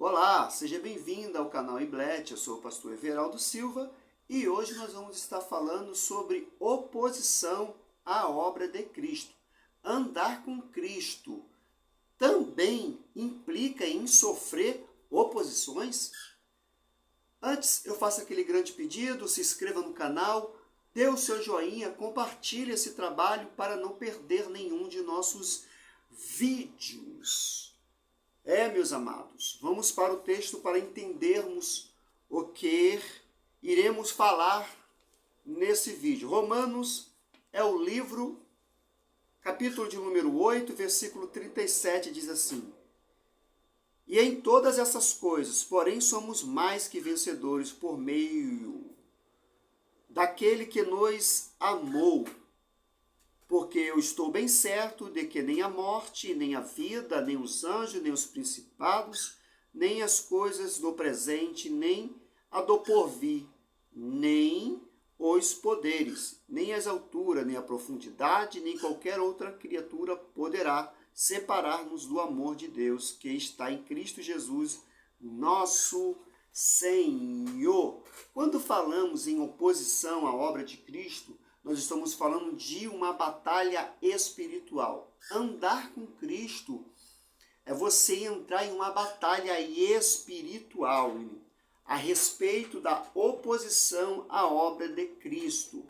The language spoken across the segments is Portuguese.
Olá, seja bem-vindo ao canal Iblet, eu sou o pastor Everaldo Silva e hoje nós vamos estar falando sobre oposição à obra de Cristo. Andar com Cristo também implica em sofrer oposições? Antes, eu faço aquele grande pedido, se inscreva no canal, dê o seu joinha, compartilhe esse trabalho para não perder nenhum de nossos vídeos. Meus amados, vamos para o texto para entendermos o que iremos falar nesse vídeo. Romanos é o livro, capítulo de número 8, versículo 37, diz assim: E em todas essas coisas, porém, somos mais que vencedores por meio daquele que nos amou. Porque eu estou bem certo de que nem a morte, nem a vida, nem os anjos, nem os principados, nem as coisas do presente, nem a do porvir, nem os poderes, nem as alturas, nem a profundidade, nem qualquer outra criatura poderá separar-nos do amor de Deus que está em Cristo Jesus, nosso Senhor. Quando falamos em oposição à obra de Cristo, nós estamos falando de uma batalha espiritual. Andar com Cristo é você entrar em uma batalha espiritual a respeito da oposição à obra de Cristo,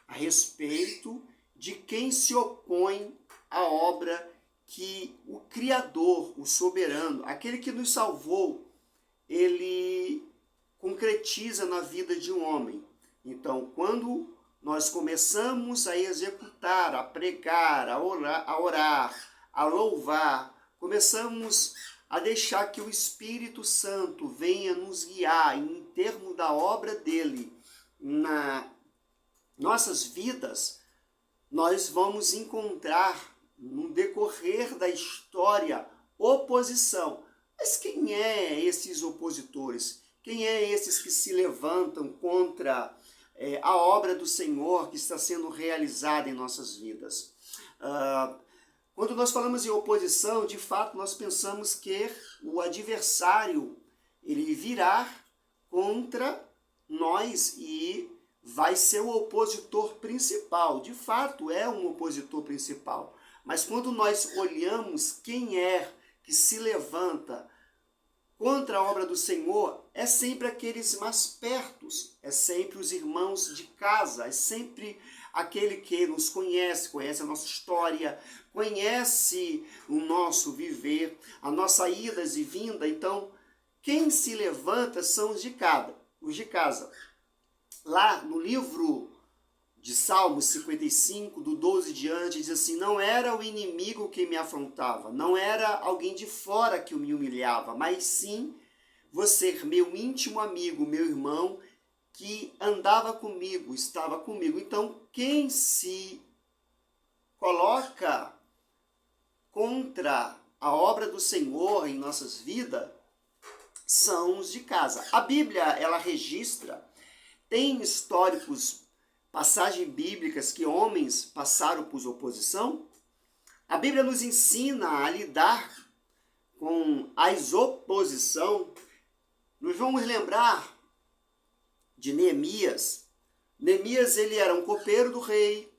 a respeito de quem se opõe à obra que o Criador, o soberano, aquele que nos salvou, ele concretiza na vida de um homem. Então, quando nós começamos a executar, a pregar, a orar, a louvar, começamos a deixar que o Espírito Santo venha nos guiar em termos da obra dele nas nossas vidas, nós vamos encontrar no decorrer da história oposição. Mas quem é esses opositores? Quem é esses que se levantam contra a obra do Senhor que está sendo realizada em nossas vidas? Quando nós falamos em oposição, de fato, nós pensamos que o adversário ele virá contra nós e vai ser o opositor principal. De fato, é um opositor principal. Mas quando nós olhamos quem é que se levanta contra a obra do Senhor, é sempre aqueles mais pertos, é sempre os irmãos de casa, é sempre aquele que nos conhece, conhece a nossa história, conhece o nosso viver, a nossa idas e vinda. Então, quem se levanta são os de casa. Lá no livro de Salmos 55, do 12 diante, diz assim: não era o inimigo que me afrontava, não era alguém de fora que me humilhava, mas sim você, meu íntimo amigo, meu irmão, que andava comigo, estava comigo. Então, quem se coloca contra a obra do Senhor em nossas vidas são os de casa. A Bíblia, ela registra, tem históricos, passagens bíblicas que homens passaram por oposição. A Bíblia nos ensina a lidar com as oposição. Nós vamos lembrar de Neemias. Neemias, ele era um copeiro do rei.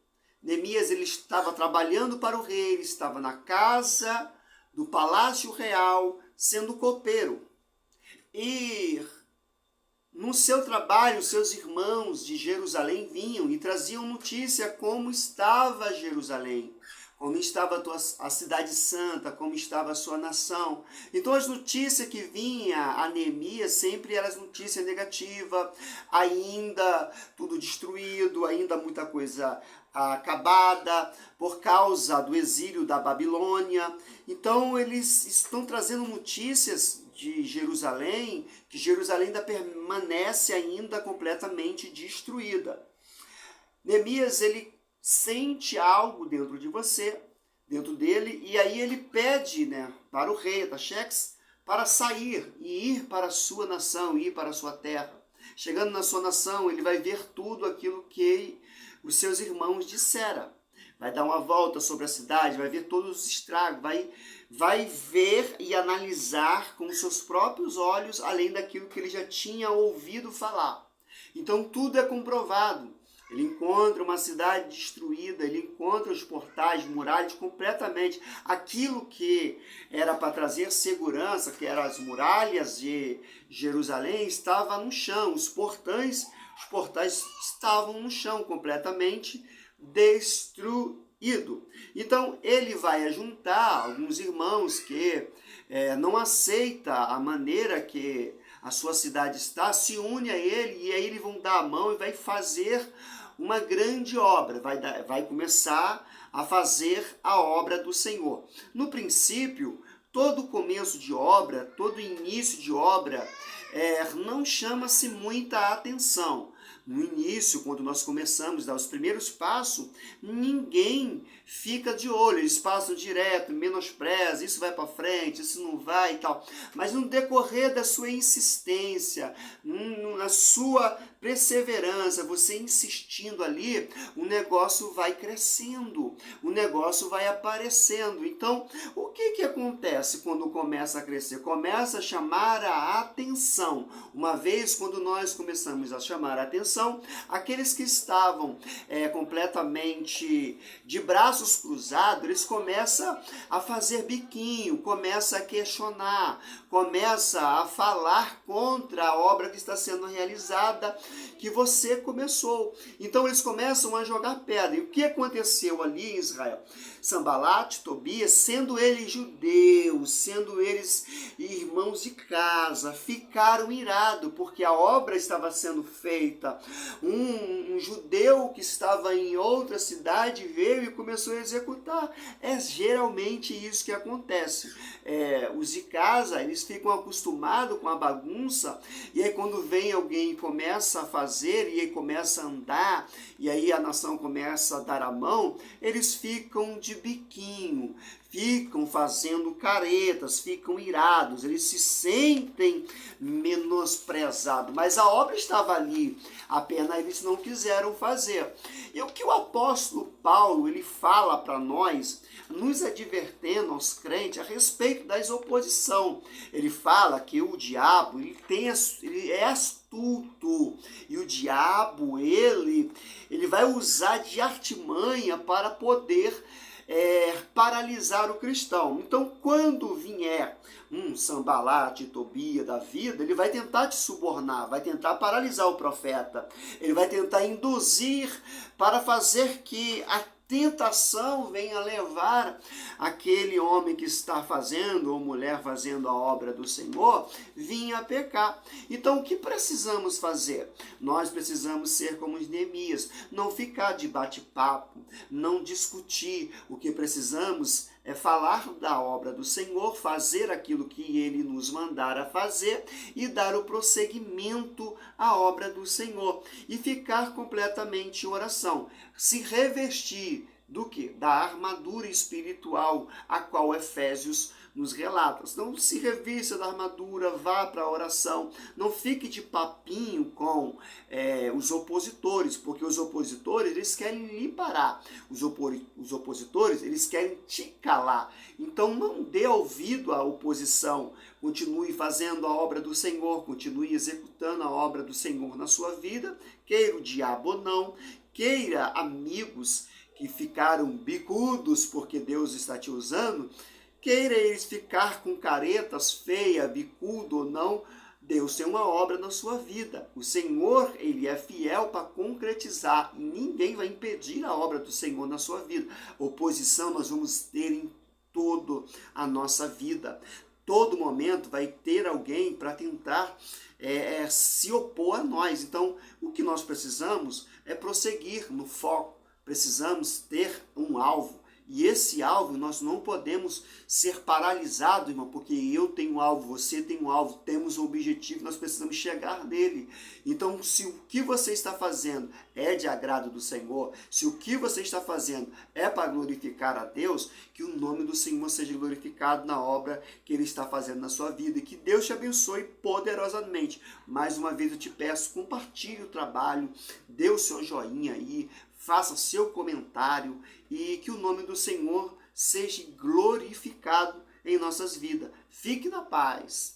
Neemias, ele estava trabalhando para o rei, ele estava na casa do palácio real, sendo copeiro. E no seu trabalho, seus irmãos de Jerusalém vinham e traziam notícia como estava Jerusalém, como estava a cidade santa, como estava a sua nação. Então as notícias que vinham a Neemias sempre eram as notícias negativas, ainda tudo destruído, ainda muita coisa acabada por causa do exílio da Babilônia. Então eles estão trazendo notícias de Jerusalém, que Jerusalém ainda permanece ainda completamente destruída. Neemias, ele sente algo dentro de você, dentro dele, e aí ele pede, para o rei Artaxerxes para sair e ir para a sua nação, ir para a sua terra. Chegando na sua nação, ele vai ver tudo aquilo que os seus irmãos disseram. vai dar uma volta sobre a cidade, vai ver todos os estragos, vai ver e analisar com seus próprios olhos, além daquilo que ele já tinha ouvido falar. Então tudo é comprovado. Ele encontra uma cidade destruída, ele encontra os portais, muralhas completamente. Aquilo que era para trazer segurança, que eram as muralhas de Jerusalém, estava no chão. Os portais estavam no chão, completamente destruído. Então ele vai ajuntar alguns irmãos que não aceitam a maneira que a sua cidade está, se une a ele, e aí eles vão dar a mão e vai fazer uma grande obra, vai começar a fazer a obra do Senhor. No princípio, todo começo de obra, todo início de obra, não chama-se muita atenção. No início, quando nós começamos a dar os primeiros passos, ninguém fica de olho, eles passam direto, menospreza, isso vai para frente, isso não vai e tal. Mas no decorrer da sua insistência, na sua perseverança, você insistindo ali, o negócio vai crescendo, o negócio vai aparecendo. Então, o que acontece quando começa a crescer? Começa a chamar a atenção. Uma vez, quando nós começamos a chamar a atenção, aqueles que estavam completamente de braços cruzados, eles começam a fazer biquinho, começam a questionar, começam a falar contra a obra que está sendo realizada, que você começou. Então eles começam a jogar pedra. E o que aconteceu ali em Israel? Sanbalat, Tobias, sendo eles judeus, sendo eles irmãos de casa, ficaram irados, porque a obra estava sendo feita. Um judeu que estava em outra cidade veio e começou a executar. É geralmente isso que acontece. Os de casa, eles ficam acostumados com a bagunça, e aí quando vem alguém e começa a fazer, e aí começa a andar, e aí a nação começa a dar a mão, eles ficam de biquinho, ficam fazendo caretas, ficam irados, eles se sentem menosprezados, mas a obra estava ali, apenas eles não quiseram fazer. E o que o apóstolo Paulo ele fala para nós, nos advertendo aos crentes a respeito das oposição. Ele fala que o diabo ele é astuto, e o diabo ele vai usar de artimanha para poder paralisar o cristão. Então, quando vier um Sanbalat, Tobia da vida, ele vai tentar te subornar, vai tentar paralisar o profeta, ele vai tentar induzir para fazer que a tentação venha levar aquele homem que está fazendo, ou mulher fazendo a obra do Senhor, vinha a pecar. Então, o que precisamos fazer? Nós precisamos ser como os Neemias, não ficar de bate-papo, não discutir. O que precisamos é falar da obra do Senhor, fazer aquilo que Ele nos mandar a fazer e dar o prosseguimento à obra do Senhor. E ficar completamente em oração. Se revestir do que? Da armadura espiritual, a qual Efésios nos relata. Então se revista da armadura, vá para a oração, não fique de papinho com os opositores, porque os opositores eles querem lhe parar, os opositores eles querem te calar. Então não dê ouvido à oposição, continue fazendo a obra do Senhor, continue executando a obra do Senhor na sua vida, queira o diabo ou não, queira amigos que ficaram bicudos porque Deus está te usando, queira eles ficar com caretas feias, bicudo ou não, Deus tem uma obra na sua vida. O Senhor, Ele é fiel para concretizar e ninguém vai impedir a obra do Senhor na sua vida. Oposição nós vamos ter em toda a nossa vida. Todo momento vai ter alguém para tentar se opor a nós. Então, o que nós precisamos é prosseguir no foco. Precisamos ter um alvo. E esse alvo, nós não podemos ser paralisados, irmão, porque eu tenho um alvo, você tem um alvo, temos um objetivo, nós precisamos chegar nele. Então, se o que você está fazendo é de agrado do Senhor, se o que você está fazendo é para glorificar a Deus, que o nome do Senhor seja glorificado na obra que Ele está fazendo na sua vida. E que Deus te abençoe poderosamente. Mais uma vez eu te peço, compartilhe o trabalho, dê o seu joinha aí, faça seu comentário e que o nome do Senhor seja glorificado em nossas vidas. Fique na paz.